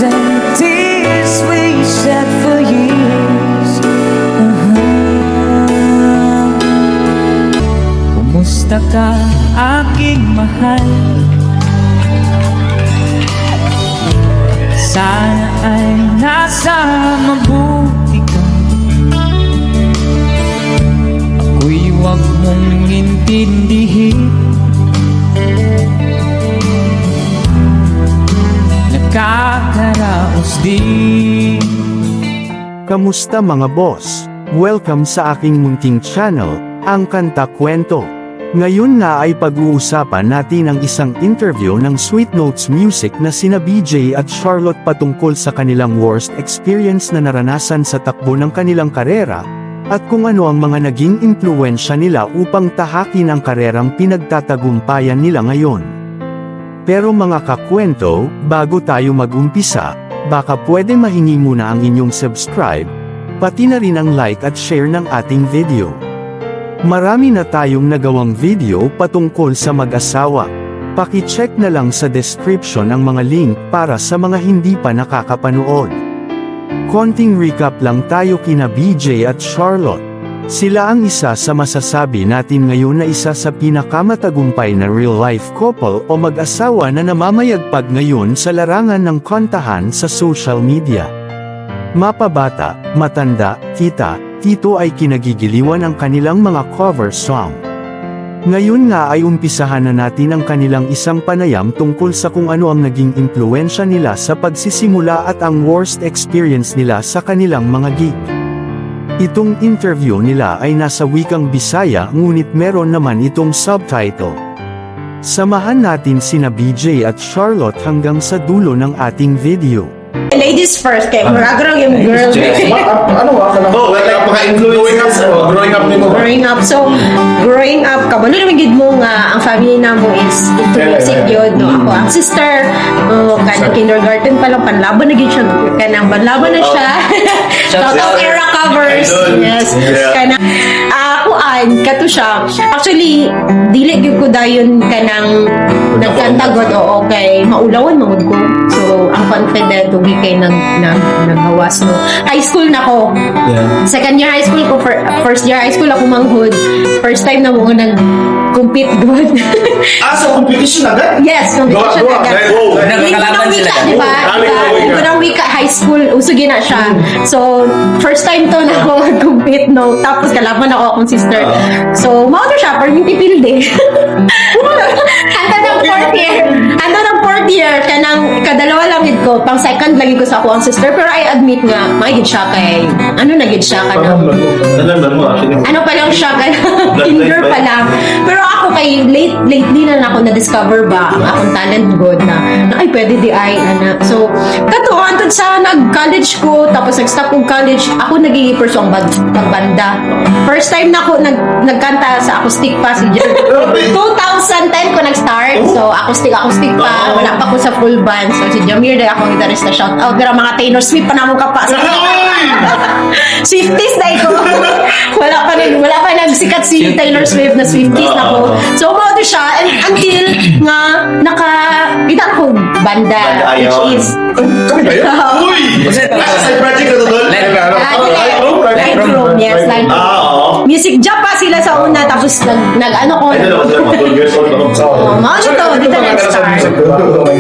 and tears we shed for years. Kumusta ka, aking mahal? Sana ay nasa mabuti ka. Ako'y huwag mong intindihin. Nakakaraos din. Kamusta mga boss? Welcome sa aking munting channel, Ang Kanta Kwento. Ngayon nga ay pag-uusapan natin ang isang interview ng Sweet Notes Music na sina BJ at Charlotte patungkol sa kanilang worst experience na naranasan sa takbo ng kanilang karera, at kung ano ang mga naging impluwensya nila upang tahakin ang karerang pinagtatagumpayan nila ngayon. Pero mga kakwento, bago tayo mag-umpisa, baka pwede mahingi muna ang inyong subscribe, pati na rin ang like at share ng ating video. Marami na tayong nagawang video patungkol sa mag-asawa. Paki-check na lang sa description ang mga link para sa mga hindi pa nakakapanood. Konting recap lang tayo kina BJ at Charlotte. Sila ang isa sa masasabi natin ngayon na isa sa pinakamatagumpay na real-life couple o mag-asawa na namamayagpag ngayon sa larangan ng kantahan sa social media. Mapabata, matanda, tita, tito ay kinagigiliwan ang kanilang mga cover song. Ngayon nga ay umpisahan na natin ang kanilang isang panayam tungkol sa kung ano ang naging impluwensya nila sa pagsisimula at ang worst experience nila sa kanilang mga gig. Itong interview nila ay nasa wikang Bisaya ngunit meron naman itong subtitle. Samahan natin sina BJ at Charlotte hanggang sa dulo ng ating video. Ladies first, kaya maragaraw yung girl. Ano ba? Oh, like mga-influences. Growing up nito. Growing up, kabalo naman gid mo nga ang family na mo is into music yun. No? Ako, ang sister, kanang kindergarten pa lang, panlaban na gid siya. Kanang panlaban na siya. Total era covers. Yes. Kanang, kato siya. Actually, dili gyud ko dayon kanang nagkanta god o kay maulawan magud ko. So, ang confident ug kay naghawas no. High school na ko. Yeah. Second year high school ko, first year high school ako manghud. First time na mo nag-compete god. So competition agad? Yes, competition agad. Nagkakalaban sila. Diba? Unang week high school, usugin na siya. So, first time to na ako mag-compete, no? Tapos kalaban ako akong sister. So, mauto siya, parang yung tipilde. Handa ng fourth year, kanang kadalawa lang yun ko, pang second lagi ko sa ako ang sister, pero I admit nga, magigid siya kay, nagid siya ka na. Ano pa lang siya, kinder pa lang. Pero ako kay, lately na ako na-discover ba, ang akong talent good na ay, pwede di ay, So, kato, antod sa nag-college ko, tapos nag-stop kong college, ako naging pursong pagbanda. First time na ako nagkanta sa acoustic pa, si 2010 ko nag-start, so acoustic pa, wala pa ko sa full band, so si Jamir dahil akong gitarista, shout out, pero mga Taylor Swift pa namang kapa sa Swifties dahil ko, wala pa nagsikat si Taylor Swift na Swifties na ko, so umauto siya, and until nga, kita ko banda, which is Kami ba yun? Uy! Side project na to doon? Lightroom, yes, Lightroom. Music job pa sila sa una, tapos nag-ano ko. Ay, dalawa sila, mga 12 years old ako. Mga to, dito nag-start.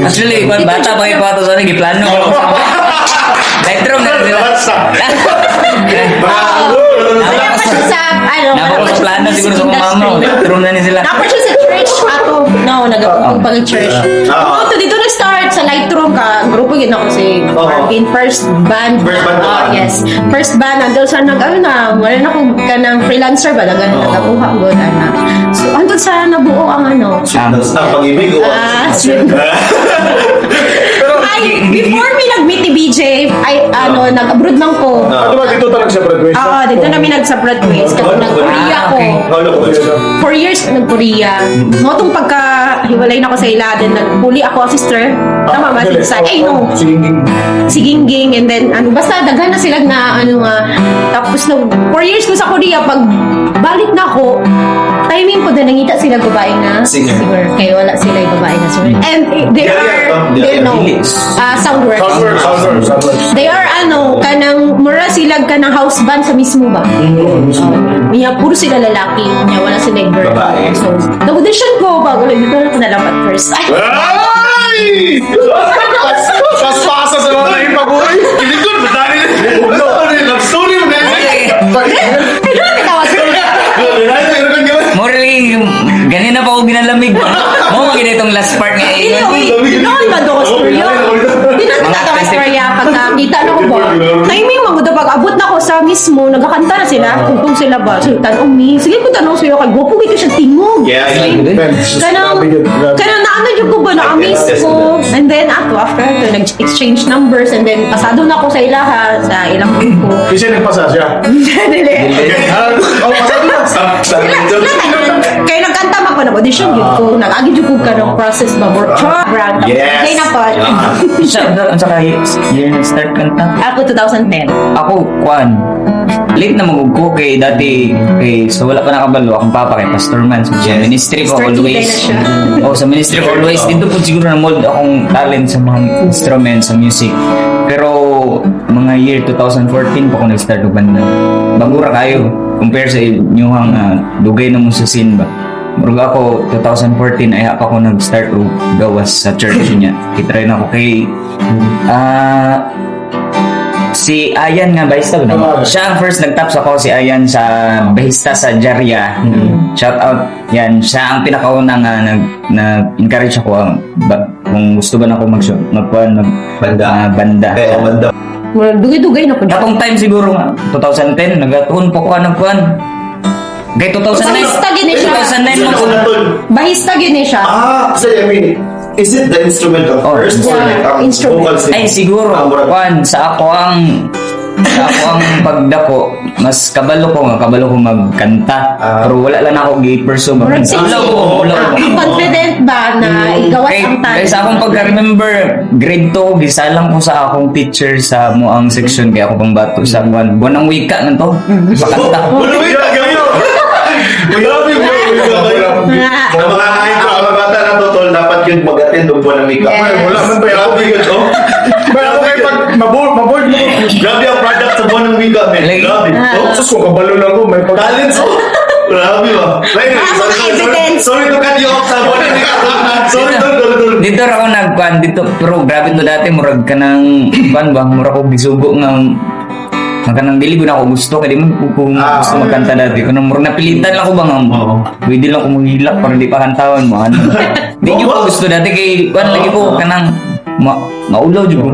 Actually, bata pa kayo pa ito sa naging plano ko. Lightroom na rin. Napako sa plano siguro sa mga mama. Lightroom na rin sila. Napako siya sa church. Ako, nag-upag pag-church. Ito, dito nag-start sa Lightroom ka. Grupo gina ko si Marvin. First band. Yes. First band. Nandun sa wala na akong kanang freelancer ba? Nagakuha ko na. So, andun sa nabuo ang Ang pag-ibig o? Before me nag-meet ni BJ, nag-abroad lang ko. Ano ba dito ta nag-separate ways? Dito namin nag-separate ways. Kasi nag-Korea ko. 4 years nag-Korea. Mo itong pagka hiwalay na ako sa ila, then nagpuli ako ang sister. Tama ba? Sa no. Siging and then basta daghan na sila na tapos na 4 years ko sa Korea, pag balik na ako, timing ko din nangita sila babae na singer. Kaya wala sila yung babae na singer. And they know Soundworks. They are kanang mura sila kanang house band sa mismo ba? Niya puro sila lalaki, niya wala sila yung girl. So, nag-audition ko bago lang dito na nalaman first. Ay! Paspasa sa mga naging pag-uwi. Hindi ko, madali na. Love story mo na Morally, ganina pa ako ginalamig. Mo magiging itong last part nga. Noon ba doon ko yun? Tinatatawa storya pagkakita na ko ba? Timing mo daw pag abot na ko sa mismo, nagkakanta na sila, kung sila ba? So, tanong mi, sige ko tanong sa'yo, kay guwapo ko siya tingog. Kanang naano yung ko ba, na-amaze ko. And then, after, nag-exchange numbers, and then, pasado na ako sa ilaha, sa ilang ko. Kasi nagpasa siya. Kaya nagkanta man ko na audition yun ko, nag-agi yun ko ka ng process ba, workshop, brand. Kaya na pa. Ang saka year nag-start kanta? Ako 2010. Ako, late na magugko kay dati, so wala pa nakabalo, akong papa kay Pastor Man. So, sa ministry ko Pastor always. Titay na siya. Sa ministry ko always. Dito po siguro na-mold akong talent sa mga instruments, sa music. Pero, mga year 2014 pa ako nag-start ng banda. Bagura kayo, compare sa inyong dugay na mo sa scene ba. Murag ako, 2014, ay ako nag-start o gawas sa church niya. Kitry na ako kay si Ayan nga, bahista ba naman? Siya ang first nag-taps ako, si Ayan sa bahista sa Jaria. Shout out, yan. Siya ang pinakaunang nag-encourage ako kung gusto ba na ako banda. Banda. Dugay-dugay na po. Katong time siguro nga, 2010, nagatuon po ko kuan. Kay 2009. Bahista gini siya. 2009 mo. Bahista gini siya. Kasi I mean, is it the instrumental first? Or like ang instrument. vocals? Ay siguro, kuan sa ako ang pagdako, mas kabalo ko magkanta. Pero wala lang ako gi-pursue ba. Confident ba na igawas ang talent? Kaya sa akong pagka-remember, grade 2, gisalang ko sa akong teacher sa muang section, kaya ako pang bato sa buwan ng wika na to. Pakanta. Ang mga kahit ko, ang bata na totoo, dapat yun mag-attend ng buwan ng makeup. Wala man ba yung yun, no? Pero kayo pag maboard mo, grabe ang product sa buwan ng makeup, man. Grabe. Sus ko, kabalo lang ko, may talents. Grabe ba? Sorry to cut you off sa buwan ng makeup. Sorry to. Dito ako nagkuan dito, pero grabe to dati, murag ka ng, kuan ba, murag ko bisugo ng makanang dili ko na ako gusto kaya di mo kung gusto magkanta dati ko nang napilitan lang ko ba nga pwede lang ko maghilak para di pa kantawan mo di nyo ko gusto dati kay kuan lagi ko kanang maulaw jud ko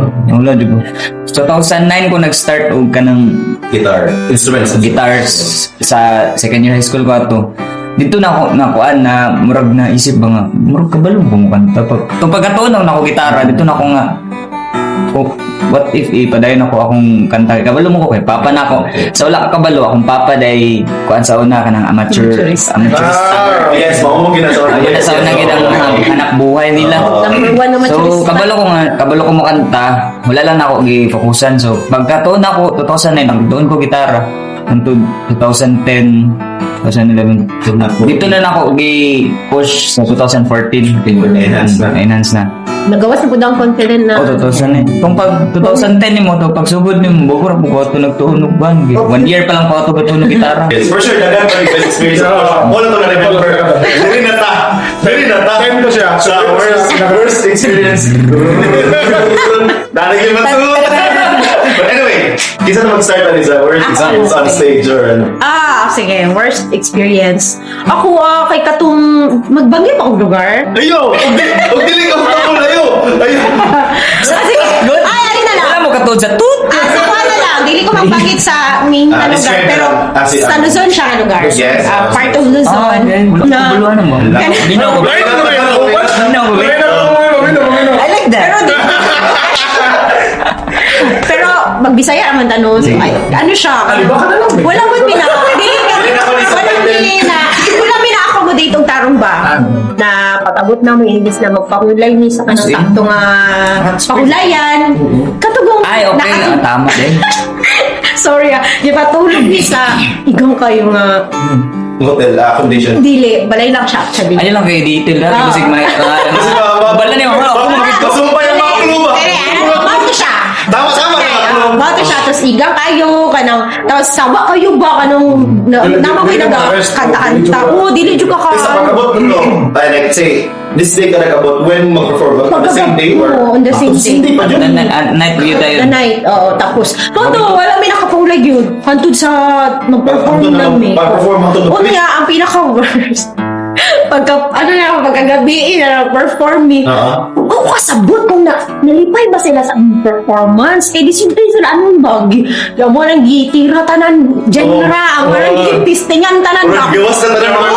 2009 ko nag-start og kanang guitars sa second year high school ko ato dito na ako nakuan na murag na isip ba nga murag kabalo ko mo kanta pagkatuon na ako gitara dito na ako nga what if ipadayon ako akong kanta kabalo mo ko kay papa na ako sa wala ka kabalo akong papa day kuan sa una kanang amateurist yes mo ginasawa sa una gidang anak buhay nila Number 1 naman so kabalo ko mo kanta wala lang ako gi-focusan so pagkatuon ako 2009 doon ko gitara until 2010 2011 dito na ako gi-push sa 2014 enhance na nagawas na po daw ang confident na 2000 kung pag 2010 mo to pagsugod ni mo bukura po ko ito nagtuhunog ba 1 year pa lang po ito gatunog gitara yes for sure dagan pa yung best experience wala to na remember very nata time ko siya sa worst experience dalagin man to but anyway kisa na mag-start na nisa worst experience on stage or ano sige worst experience ako kay katong magbanggit akong lugar ayo huwag diling ako ayo sige alin na lang wala mo katod sa tut sa ano lang dili ko magbanggit sa main na lugar pero sa Luzon siya na lugar yes part of Luzon na buluhan mo binaw ko I like that pero magbisaya naman tanong ano siya wala mo wala mo ako mo dito tarong ba? Na pag-abot na mo, imbis na magpakulay ni sa kanang sakto nga pakulayan. Katugong Ay, okay. Tama din. Sorry di ba tulog ni sa igang kayo nga Hotel accommodation. dili, balay lang siya sabi. Ayun lang kayo detail na. Ah. Kasi may... Bala niyo. Ako Kasumpay ang mga crew ba? Bato siya. Tama-tama na mga crew. Bato siya, tapos igang kayo, kanang, tapos sawa kayo ba, kanang, naman kayo nagkanta-kanta. Oo, dili juga ka. Sa pag-abot mo, ay like say, this day ka nag-abot when mag-perform ba? On the same day or? Oo, on the same day. pa dyan. Night view tayo. The night, oo, tapos. Todo, wala may nakapulag yun. Hantod sa mag-perform namin. Mag-perform hantod na O nga, ang pinaka-worst. Pagkagabi na perform me. Oo, kasabot kung nalipay ba sila sa performance. Eh, di siyempre sila anong bagi. Yung mo nang gitira tanan, genre, ang marang gitistingan tanan. Murag gawas na tanan mga.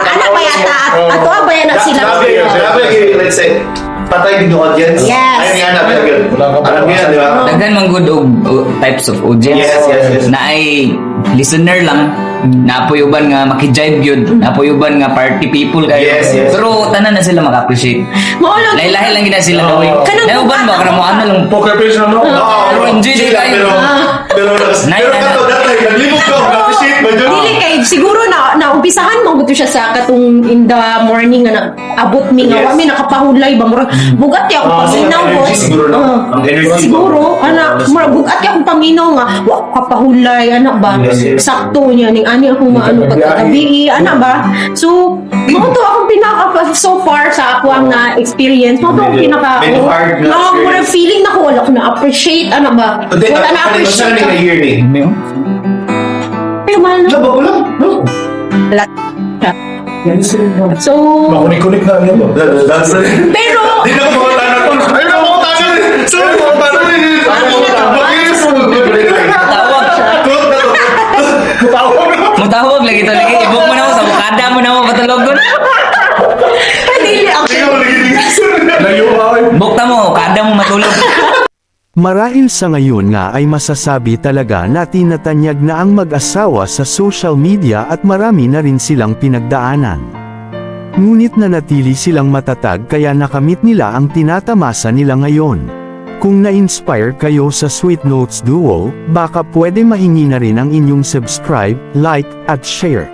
Anak ba yata? Ato ba yan sila? Grabe, let's say, patay din yung audience. Yes. Ay, nga na, very good. Alam niya, di ba? Daghan man good types of audience. Yes. Na ay listener lang. Napuyuban nga makijive yun. Napuyuban nga party people kayo. Yes. Pero tanan na sila maka-appreciate. Maulang. Lahi-lahi lang gina sila gawin. Kanang Nauban ba? Kanang mo ano lang. Poker face na, no? Pero enjoy din kayo. Pero kato, datay, naglibog ka, appreciate ba dyan? Dili kay siguro na umpisahan mo gusto siya sa katong in the morning nga abot mi nga Yes. kami nakapahulay ba murag bugat ya ako paminaw ko. energy siguro, no? Ang energy Siguro ana murag bugat ya akong paminaw nga wa kapahulay ana ba. Yes. Sakto niya ning ani akong maano pagkagabi ana ba. So mo to akong pinaka so far sa ako ang na experience mo to ang pinaka Medyo hard na experience. murag feeling na ko wala ko na appreciate ana ba. Wala na appreciate. Ano na year ni? Pero man Laba ko lang, no? So Makunik-kunik na niya ba? That's it. pero Di na ko mga tanong. Ayun na mga tanong. Sorry, mga tanong. Tawag. Mutawag lagi to lagi. Ibok mo na ako sa bukada mo na ako patulog ko. dili ako. Layo ka, eh. Bukta mo, kada mo matulog. Marahil sa ngayon nga ay masasabi talaga natin na tanyag na ang mag-asawa sa social media at marami na rin silang pinagdaanan. Ngunit nanatili silang matatag kaya nakamit nila ang tinatamasa nila ngayon. Kung na-inspire kayo sa Sweet Notes Duo, baka pwede mahingi na rin ang inyong subscribe, like, at share.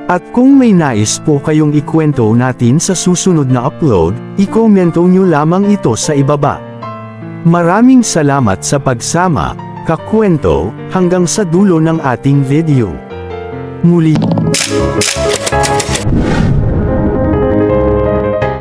At kung may nais po kayong ikwento natin sa susunod na upload, ikomento nyo lamang ito sa ibaba. Maraming salamat sa pagsama, kakwento, hanggang sa dulo ng ating video. Muli.